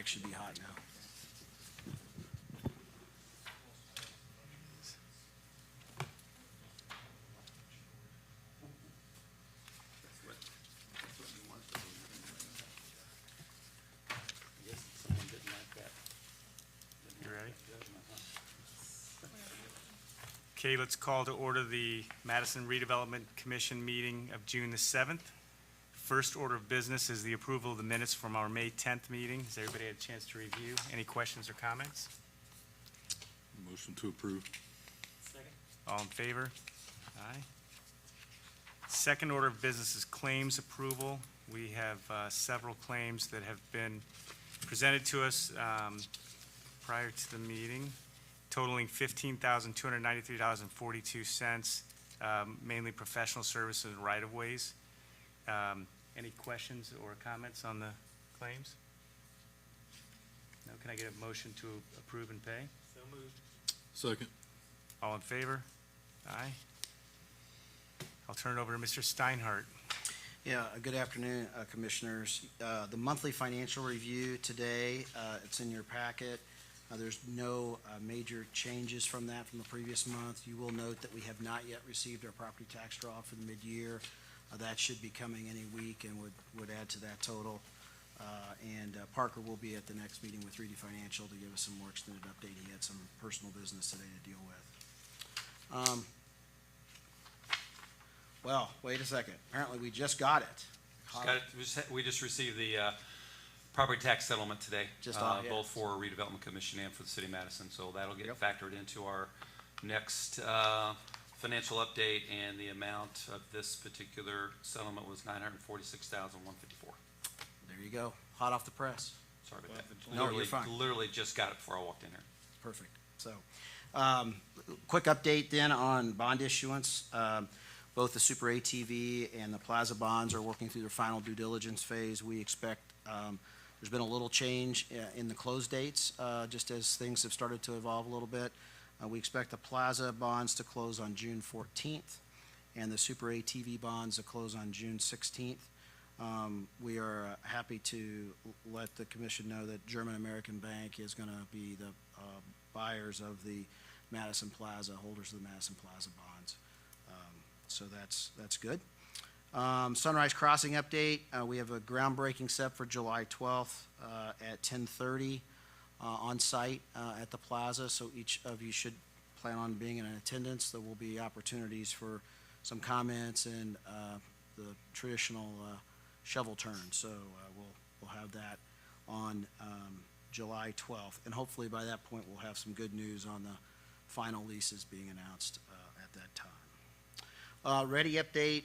mic should be hot now. You ready? Okay, let's call to order the Madison Redevelopment Commission meeting of June the 7th. First order of business is the approval of the minutes from our May 10th meeting. Has everybody had a chance to review? Any questions or comments? Motion to approve. Second. All in favor? Aye. Second order of business is claims approval. We have several claims that have been presented to us prior to the meeting, totaling $15,293.42, mainly professional services and right-of-ways. Any questions or comments on the claims? No, can I get a motion to approve and pay? So moved. Second. All in favor? Aye. I'll turn it over to Mr. Steinhardt. Yeah, good afternoon, Commissioners. The monthly financial review today, it's in your packet. There's no major changes from that from the previous month. You will note that we have not yet received our property tax draw for the mid-year. That should be coming any week and would add to that total. And Parker will be at the next meeting with 3D Financial to give us some more extended update. He had some personal business today to deal with. Well, wait a second. Apparently, we just got it. We just received the property tax settlement today, Yeah. both for Redevelopment Commission and for the City of Madison. So that'll get factored into our next financial update, and the amount of this particular settlement was $946,154. There you go. Hot off the press. Sorry about that. No, you're fine. Literally just got it before I walked in here. Perfect. So, quick update then on bond issuance. Both the Super ATV and the Plaza bonds are working through their final due diligence phase. We expect, there's been a little change in the close dates, just as things have started to evolve a little bit. We expect the Plaza bonds to close on June 14th and the Super ATV bonds to close on June 16th. We are happy to let the Commission know that German American Bank is going to be the buyers of the Madison Plaza, holders of the Madison Plaza bonds. So that's good. Sunrise Crossing update. We have a groundbreaking set for July 12th at 10:30 on site at the plaza. So each of you should plan on being in attendance. There will be opportunities for some comments and the traditional shovel turn. So we'll have that on July 12th. And hopefully by that point we'll have some good news on the final leases being announced at that time. Ready update,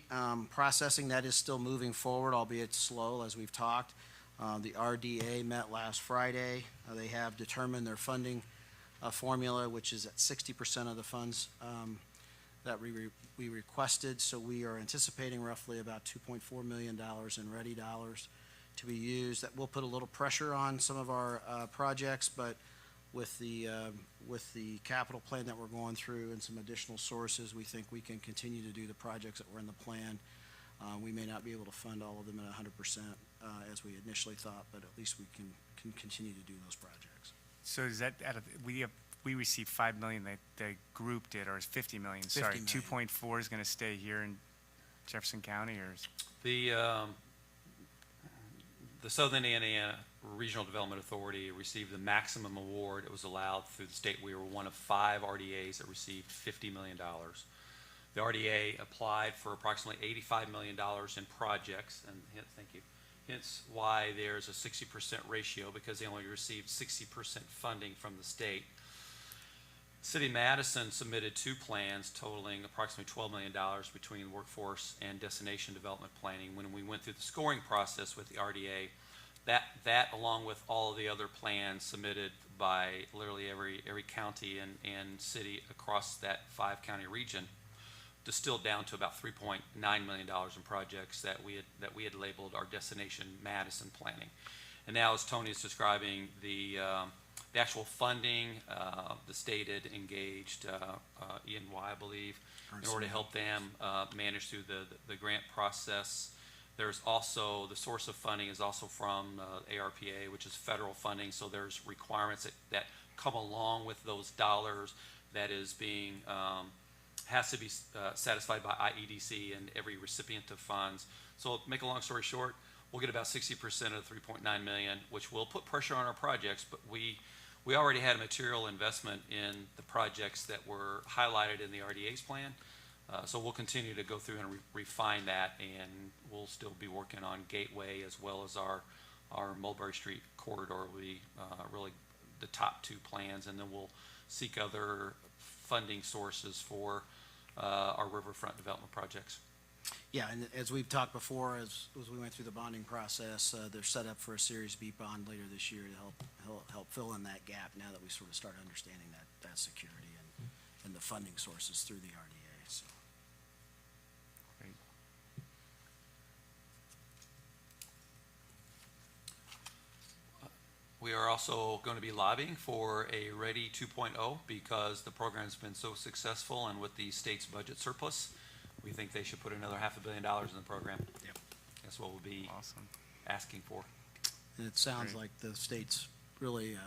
processing, that is still moving forward, albeit slow as we've talked. The RDA met last Friday. They have determined their funding formula, which is at 60% of the funds that we requested. So we are anticipating roughly about $2.4 million in ready dollars to be used. That will put a little pressure on some of our projects, but with the capital plan that we're going through and some additional sources, we think we can continue to do the projects that were in the plan. We may not be able to fund all of them at 100% as we initially thought, but at least we can continue to do those projects. So is that we received $5 million, the group did, or is $50 million? Sorry, 2.4 is going to stay here in Jefferson County, or is The Southern Indiana Regional Development Authority received the maximum award. It was allowed through the state. We were one of 5 RDAs that received $50 million. The RDA applied for approximately $85 million in projects, and thank you. Hence why there's a 60% ratio, because they only received 60% funding from the state. City of Madison submitted 2 plans totaling approximately $12 million between workforce and destination development planning. When we went through the scoring process with the RDA, that along with all of the other plans submitted by literally every county and city across that 5-county region, distilled down to about $3.9 million in projects that we had labeled our destination Madison planning. And now, as Tony is describing, the actual funding, the state had engaged E&Y, I believe, in order to help them manage through the grant process There's also, the source of funding is also from ARPA, which is federal funding, so there's requirements that come along with those dollars that is being, has to be satisfied by IEDC and every recipient of funds. So make a long story short, we'll get about 60% of the 3.9 million, which will put pressure on our projects, but we already had a material investment in the projects that were highlighted in the RDA's plan. So we'll continue to go through and refine that, and we'll still be working on Gateway as well as our Mulberry Street corridor will be really the top two plans, and then we'll seek other funding sources for our riverfront development projects. Yeah, and as we've talked before, as we went through the bonding process, they're set up for a Series B bond later this year to help fill in that gap now that we sort of start understanding that security and the funding sources through the RDA, so. Great. We are also going to be lobbying for a Ready 2.0 because the program's been so successful, and with the state's budget surplus, we think they should put another $500 million in the program. Yep. That's what we'll be Awesome. asking for. And it sounds Great. like the state's really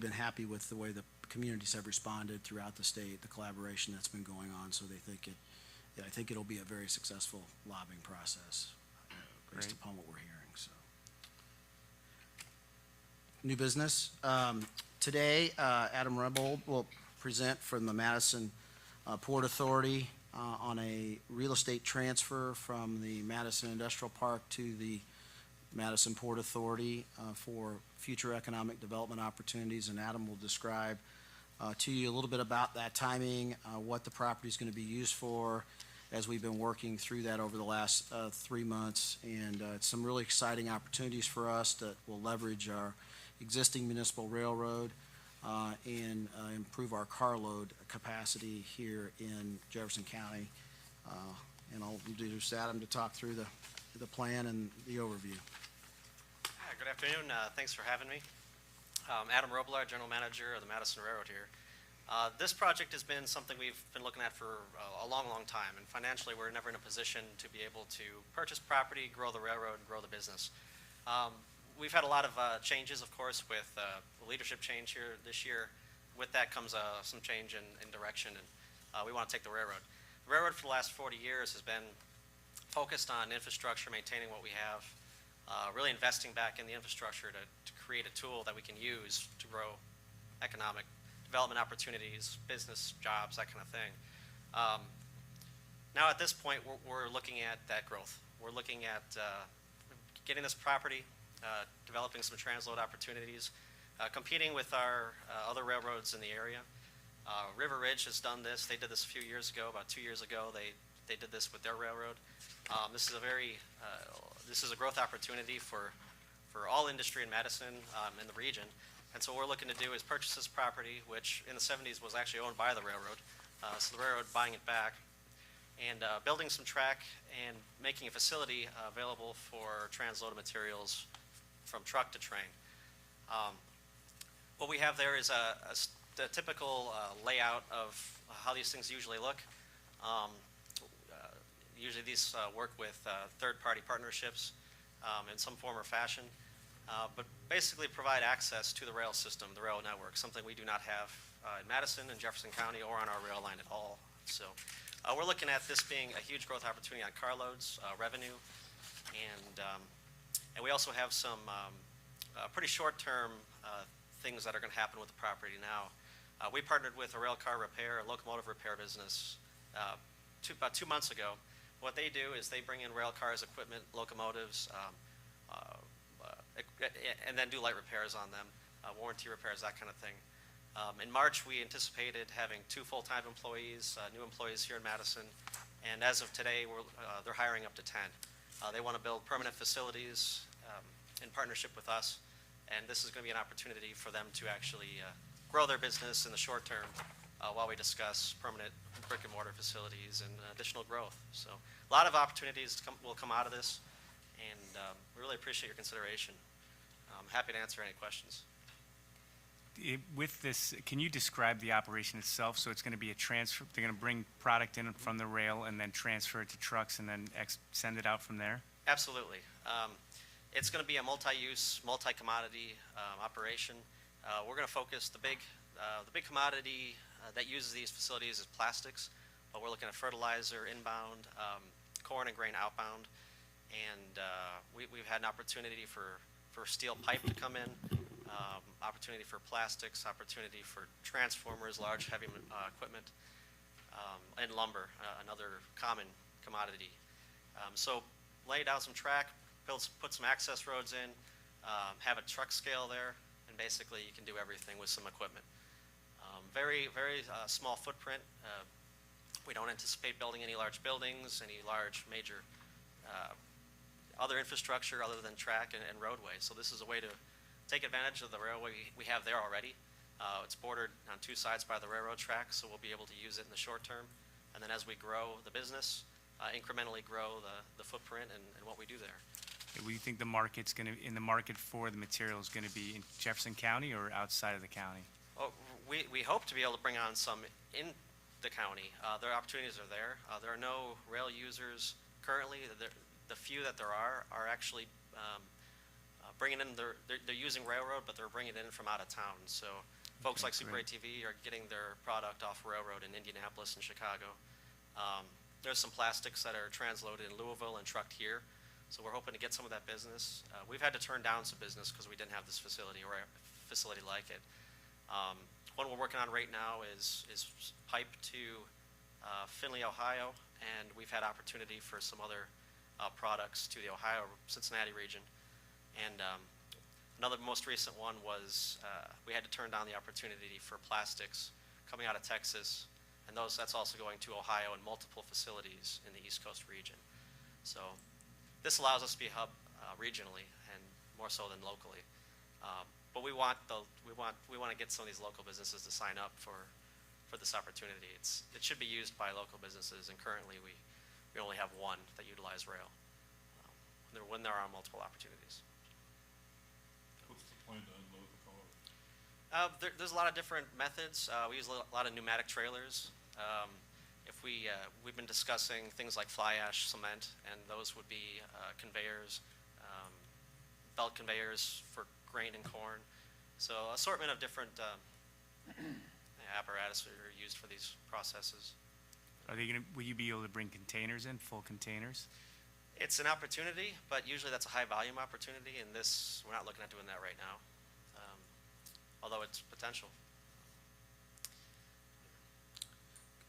been happy with the way the communities have responded throughout the state, the collaboration that's been going on, so they think I think it'll be a very successful lobbying process based Great. upon what we're hearing, so. New business. Today, Adam Rebold will present from the Madison Port Authority on a real estate transfer from the Madison Industrial Park to the Madison Port Authority for future economic development opportunities, and Adam will describe to you a little bit about that timing, what the property is going to be used for, as we've been working through that over the last 3 months, and some really exciting opportunities for us that will leverage our existing municipal railroad and improve our carload capacity here in Jefferson County. And I'll introduce Adam to talk through the plan and the overview. Hi, good afternoon. Thanks for having me. Adam Robler, General Manager of the Madison Railroad here. This project has been something we've been looking at for a long, long time, and financially we're never in a position to be able to purchase property, grow the railroad, and grow the business. We've had a lot of changes, of course, with the leadership change here this year. With that comes some change in direction, and we want to take the railroad. The railroad for the last 40 years has been focused on infrastructure, maintaining what we have, really investing back in the infrastructure to create a tool that we can use to grow economic development opportunities, business, jobs, that kind of thing. Now at this point, we're looking at that growth. We're looking at getting this property, developing some transload opportunities, competing with our other railroads in the area. River Ridge has done this. They did this a few years ago, about 2 years ago. They did this with their railroad. This is a growth opportunity for all industry in Madison, in the region. And so what we're looking to do is purchase this property, which in the 70s was actually owned by the railroad. So the railroad buying it back and building some track and making a facility available for transloaded materials from truck to train. What we have there is the typical layout of how these things usually look. Usually these work with third-party partnerships in some form or fashion, but basically provide access to the rail system, the rail network, something we do not have in Madison and Jefferson County or on our rail line at all. So we're looking at this being a huge growth opportunity on carloads, revenue, and we also have some pretty short-term things that are going to happen with the property now. We partnered with a rail car repair, a locomotive repair business about 2 months ago. What they do is they bring in rail cars, equipment, locomotives, and then do light repairs on them, warranty repairs, that kind of thing. In March, we anticipated having 2 full-time employees, new employees here in Madison, and as of today, they're hiring up to 10. They want to build permanent facilities in partnership with us, and this is going to be an opportunity for them to actually grow their business in the short term while we discuss permanent brick-and-mortar facilities and additional growth. So a lot of opportunities will come out of this, and we really appreciate your consideration. I'm happy to answer any questions. With this, can you describe the operation itself? So it's going to be a transfer, they're going to bring product in from the rail and then transfer it to trucks and then send it out from there? Absolutely. It's going to be a multi-use, multi-commodity operation. We're going to focus the big commodity that uses these facilities is plastics, but we're looking at fertilizer inbound, corn and grain outbound, and we've had an opportunity for steel pipe to come in, opportunity for plastics, opportunity for transformers, large heavy equipment, and lumber, another common commodity. So lay down some track, put some access roads in, have a truck scale there, and basically you can do everything with some equipment. Very, very small footprint. We don't anticipate building any large buildings, any large major other infrastructure other than track and roadway. So this is a way to take advantage of the railway we have there already. It's bordered on two sides by the railroad track, so we'll be able to use it in the short term. And then as we grow the business, incrementally grow the footprint and what we do there. What do you think the market for the material is going to be in Jefferson County or outside of the county? Well, we hope to be able to bring on some in the county. Their opportunities are there. There are no rail users currently. The few that there are actually bringing in, they're using railroad, but they're bringing it in from out of town. So folks like Super great. ATV are getting their product off railroad in Indianapolis and Chicago. There's some plastics that are transloaded in Louisville and trucked here. So we're hoping to get some of that business. We've had to turn down some business because we didn't have this facility or a facility like it. One we're working on right now is pipe to Findlay, Ohio, and we've had opportunity for some other products to the Ohio, Cincinnati region. And another most recent one was we had to turn down the opportunity for plastics coming out of Texas, and that's also going to Ohio and multiple facilities in the East Coast region. So this allows us to be a hub regionally and more so than locally. But we want to get some of these local businesses to sign up for this opportunity. It should be used by local businesses, and currently we only have one that utilize rail when there are multiple opportunities. What's the plan to unload the car? There's a lot of different methods. We use a lot of pneumatic trailers. We've been discussing things like fly ash cement, and those would be conveyors, belt conveyors for grain and corn. So assortment of different apparatus are used for these processes. Will you be able to bring containers in, full containers? It's an opportunity, but usually that's a high volume opportunity, and this, we're not looking at doing that right now, although it's potential.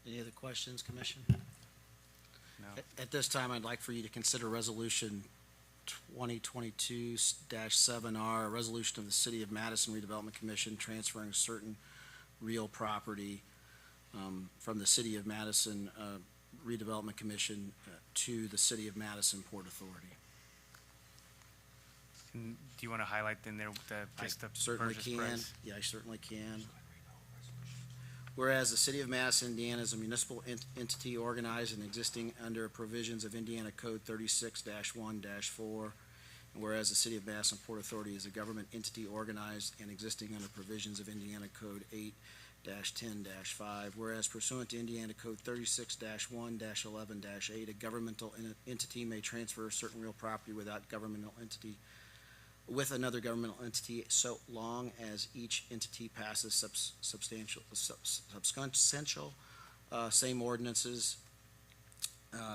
Any other questions, Commission? No. At this time, I'd like for you to consider Resolution 2022-7R, a resolution of the City of Madison Redevelopment Commission transferring certain real property from the City of Madison Redevelopment Commission to the City of Madison Port Authority. And do you want to highlight in there just the Certainly purchase can. price? Yeah, I certainly can. Whereas the City of Madison, Indiana is a municipal entity organized and existing under provisions of Indiana Code 36-1-4, and whereas the City of Madison Port Authority is a government entity organized and existing under provisions of Indiana Code 8-10-5, whereas pursuant to Indiana Code 36-1-11-8, a governmental entity may transfer certain real property with another governmental entity so long as each entity passes substantial same ordinances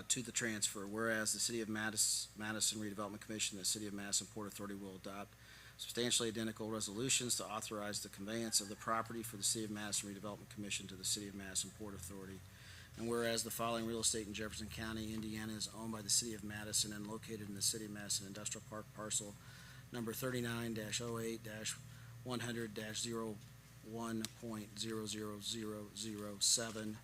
to the transfer, whereas the City of Madison Redevelopment Commission and the City of Madison Port Authority will adopt substantially identical resolutions to authorize the conveyance of the property for the City of Madison Redevelopment Commission to the City of Madison Port Authority. And whereas the following real estate in Jefferson County, Indiana is owned by the City of Madison and located in the City of Madison Industrial Park parcel number 39-08-100-01.00007,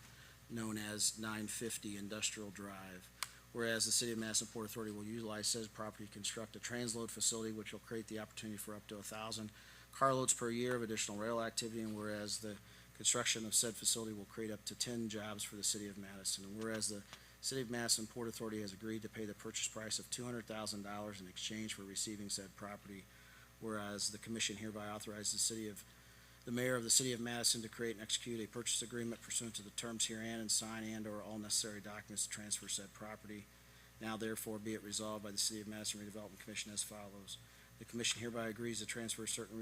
known as 950 Industrial Drive. Whereas the City of Madison Port Authority will utilize said property to construct a transload facility which will create the opportunity for up to 1,000 carloads per year of additional rail activity, and whereas the construction of said facility will create up to 10 jobs for the City of Madison, and whereas the City of Madison Port Authority has agreed to pay the purchase price of $200,000 in exchange for receiving said property, whereas the Commission hereby authorizes the Mayor of the City of Madison to create and execute a purchase agreement pursuant to the terms herein and sign and/or all necessary documents to transfer said property. Now therefore be it resolved by the City of Madison Redevelopment Commission as follows. The commission hereby agrees to transfer certain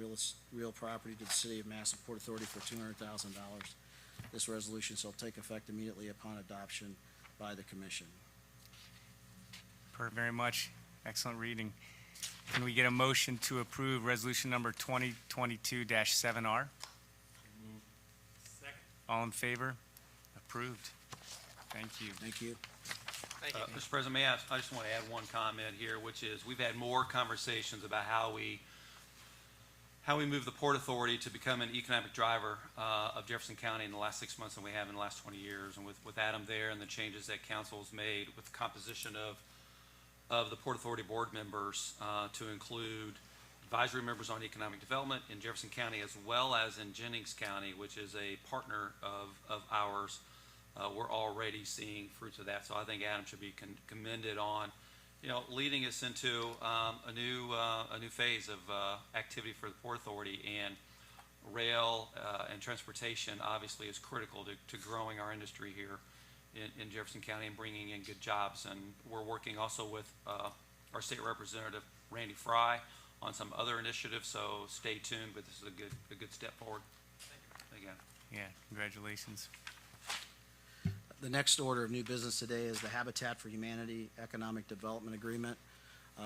real property to the City of Madison Port Authority for $200,000. This resolution shall take effect immediately upon adoption by the commission. Very much. Excellent reading. Can we get a motion to approve resolution number 2022-7R? Second. All in favor? Approved. Thank you. Thank you. Thank you. Mr. President, I just want to add one comment here, which is we've had more conversations about how we move the Port Authority to become an economic driver of Jefferson County in the last 6 months than we have in the last 20 years. And with Adam there and the changes that council has made with the composition of the Port Authority board members to include advisory members on economic development in Jefferson County as well as in Jennings County, which is a partner of ours, we're already seeing fruits of that. So I think Adam should be commended on, leading us into a new phase of activity for the Port Authority. And rail and transportation obviously is critical to growing our industry here in Jefferson County and bringing in good jobs. And we're working also with our state representative, Randy Fry, on some other initiatives, so stay tuned, but this is a good step forward. Thank you. Yeah, congratulations. The next order of new business today is the Habitat for Humanity Economic Development Agreement.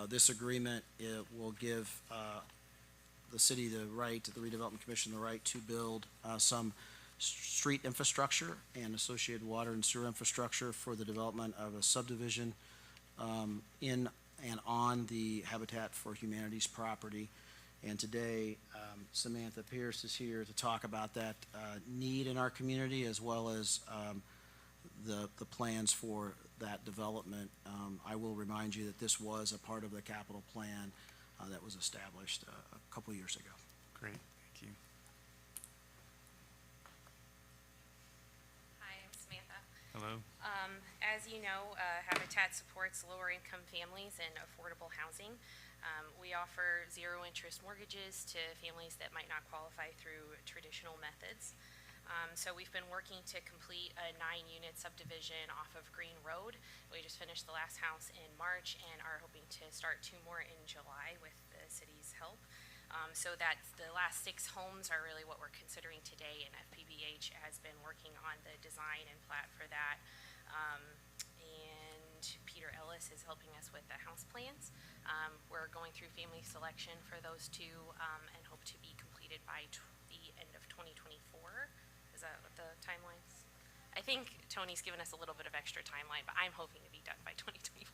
This agreement will give the city the Redevelopment Commission, the right to build some street infrastructure and associated water and sewer infrastructure for the development of a subdivision in and on the Habitat for Humanity's property. And today, Samantha Pierce is here to talk about that need in our community as well as the plans for that development. I will remind you that this was a part of the capital plan that was established a couple years ago. Great, thank you. Hi, I'm Samantha. Hello. As you know, Habitat supports lower-income families and affordable housing. We offer zero-interest mortgages to families that might not qualify through traditional methods. So we've been working to complete a 9-unit subdivision off of Green Road. We just finished the last house in March and are hoping to start 2 more in July with the city's help. So that the last 6 homes are really what we're considering today, and FPBH has been working on the design and plat for that. And Peter Ellis is helping us with the house plans. We're going through family selection for those 2 and hope to be completed by the end of 2024. Is that what the timelines? I think Tony's given us a little bit of extra timeline, but I'm hoping to be done by 2024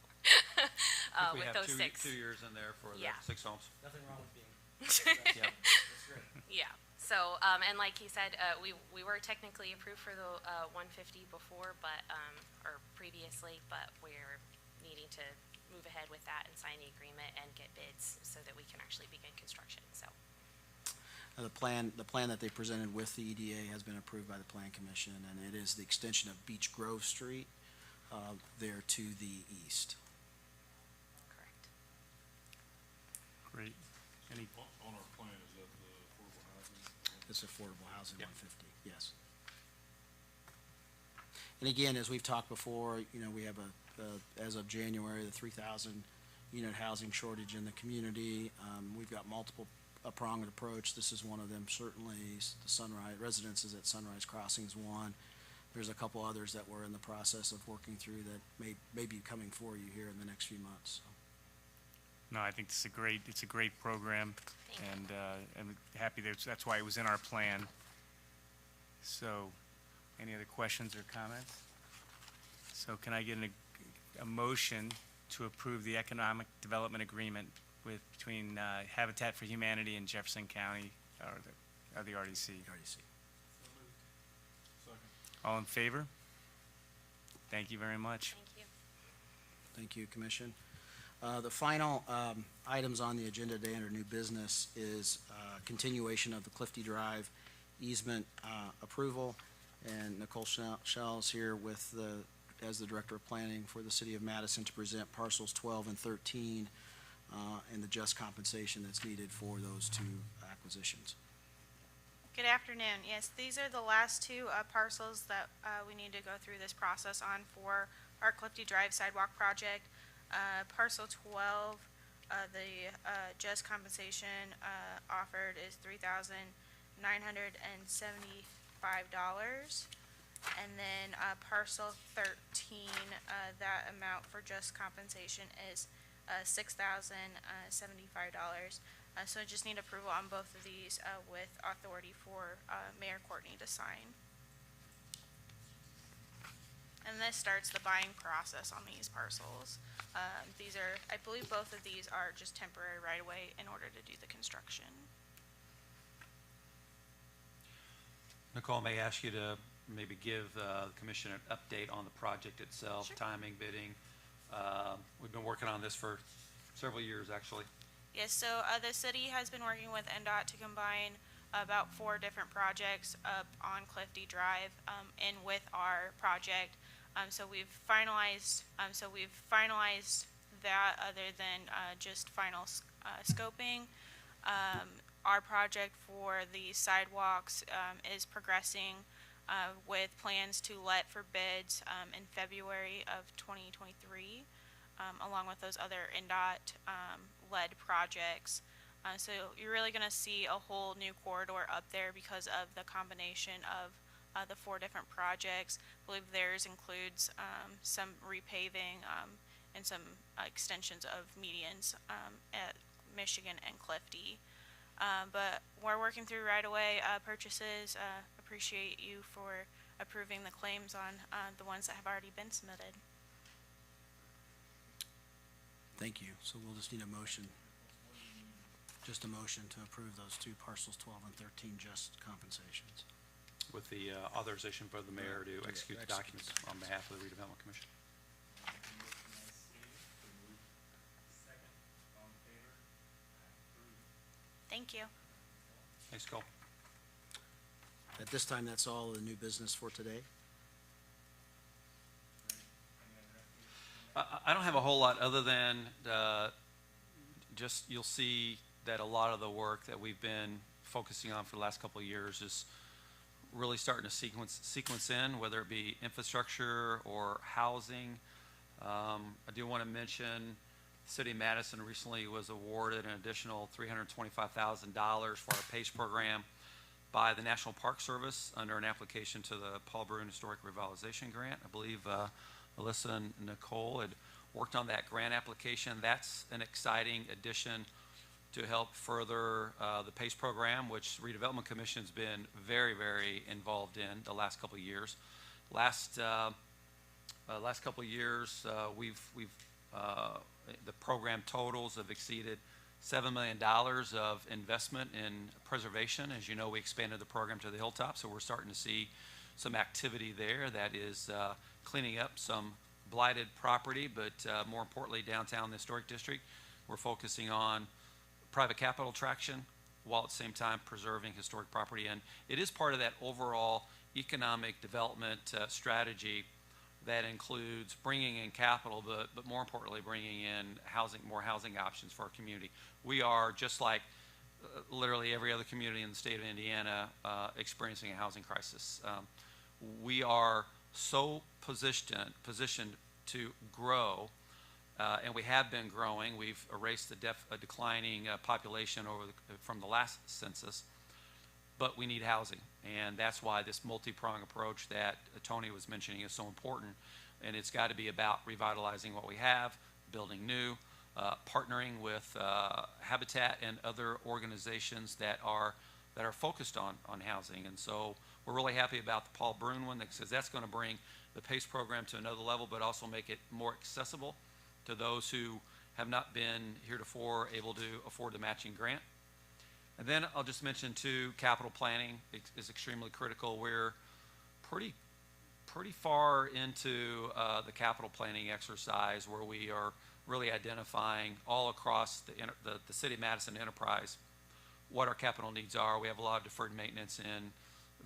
We with have those 6. 2 years in there for the Yeah. 6 homes. Nothing wrong with being. Yep. Yeah, so, and like you said, we were technically approved for the 150 before, but, or previously, but we're needing to move ahead with that and sign the agreement and get bids so that we can actually begin construction, so. The plan that they presented with the EDA has been approved by the Plan Commission, and it is the extension of Beach Grove Street there to the east. Correct. Great. Any, On our plan, is that the affordable housing? It's affordable housing, Yep. 150, yes. And again, as we've talked before, we have as of January, the 3,000 unit housing shortage in the community. We've got a pronged approach. This is one of them, certainly. The Sunrise, residences at Sunrise Crossing is one. There's a couple others that we're in the process of working through that may be coming for you here in the next few months. So. no, I think it's a great program, Thank you. and happy that's why it was in our plan. So, any other questions or comments? So can I get a motion to approve the economic development agreement between Habitat for Humanity and Jefferson County, or the RDC? RDC. Second. All in favor? Thank you very much. Thank you. Thank you, Commission. The final items on the agenda today under new business is continuation of the Clifty Drive easement approval. And Nicole Schell is here as the Director of Planning for the City of Madison to present parcels 12 and 13 and the just compensation that's needed for those 2 acquisitions. Good afternoon. Yes, these are the last 2 parcels that we need to go through this process on for our Clifty Drive sidewalk project. Parcel 12, the just compensation offered is $3,975. And then parcel 13, that amount for just compensation is $6,075. So I just need approval on both of these with authority for Mayor Courtney to sign. And this starts the buying process on these parcels. These are, I believe both of these are just temporary right-of-way in order to do the construction. Nicole, may I ask you to maybe give the commission an update on the project itself, Sure. timing, bidding? We've been working on this for several years, actually. Yes, so the city has been working with NDOT to combine about 4 different projects up on Clifty Drive in with our project. So we've finalized that other than just final scoping. Our project for the sidewalks is progressing with plans to let for bids in February of 2023, along with those other NDOT led projects. So you're really going to see a whole new corridor up there because of the combination of the 4 different projects. I believe theirs includes some repaving and some extensions of medians at Michigan and Clifty. But we're working through right-of-way purchases. Appreciate you for approving the claims on the ones that have already been submitted. Thank you. So we'll just need a motion. Just a motion to approve those 2 parcels, 12 and 13, just compensations. With the authorization for the mayor to execute the documents on behalf of the Redevelopment Commission. Thank you. Thanks, Cole. At this time, that's all the new business for today. I don't have a whole lot other than just you'll see that a lot of the work that we've been focusing on for the last couple of years is really starting to sequence in, whether it be infrastructure or housing. I do want to mention the City of Madison recently was awarded an additional $325,000 for our PACE program by the National Park Service under an application to the Paul Brune Historic Revitalization Grant. I believe Alyssa and Nicole had worked on that grant application. That's an exciting addition to help further the PACE program, which the Redevelopment Commission has been very, very involved in the last couple of years. Last couple of years, the program totals have exceeded $7 million of investment in preservation. As you know, we expanded the program to the Hilltop, so we're starting to see some activity there that is cleaning up some blighted property, but more importantly, downtown the Historic District, we're focusing on private capital traction while at the same time preserving historic property. And it is part of that overall economic development strategy that includes bringing in capital, but more importantly, bringing in more housing options for our community. We are, just like literally every other community in the state of Indiana, experiencing a housing crisis. We are so positioned to grow, and we have been growing. We've erased a declining population from the last census, but we need housing, and that's why this multi-pronged approach that Tony was mentioning is so important. And it's got to be about revitalizing what we have, building new, partnering with Habitat and other organizations that are focused on housing. And so we're really happy about the Paul Brune one, because that's going to bring the PACE program to another level, but also make it more accessible to those who have not been heretofore able to afford the matching grant. And then I'll just mention too, capital planning is extremely critical. We're pretty far into the capital planning exercise, where we are really identifying all across the City of Madison enterprise what our capital needs are. We have a lot of deferred maintenance in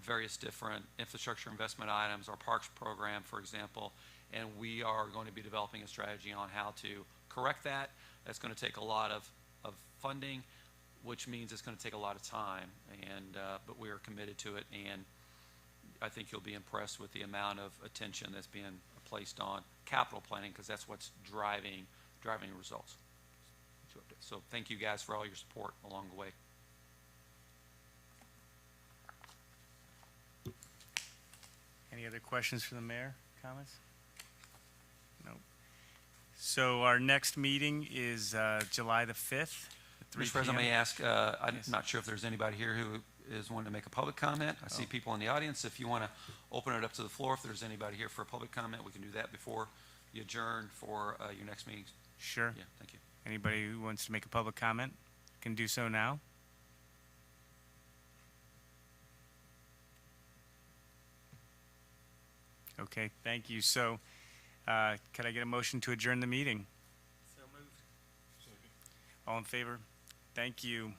various different infrastructure investment items, our parks program, for example, and we are going to be developing a strategy on how to correct that. That's going to take a lot of funding, which means it's going to take a lot of time, but we are committed to it, and I think you'll be impressed with the amount of attention that's being placed on capital planning, because that's what's driving driving results. So thank you guys for all your support along the way. Any other questions for the mayor? Comments? Nope. So our next meeting is July the 5th at 3 Mr. President, p.m. may I ask, I'm Yes. not sure if there's anybody here who is wanting to make a public comment. I see people in the audience. If you want to open it up to the floor, if there's anybody here for a public comment, we can do that before you adjourn for your next meeting. Sure. Yeah, thank you. Anybody who wants to make a public comment can do so now. Okay, thank you. So, could I get a motion to adjourn the meeting? Second. All in favor? Thank you.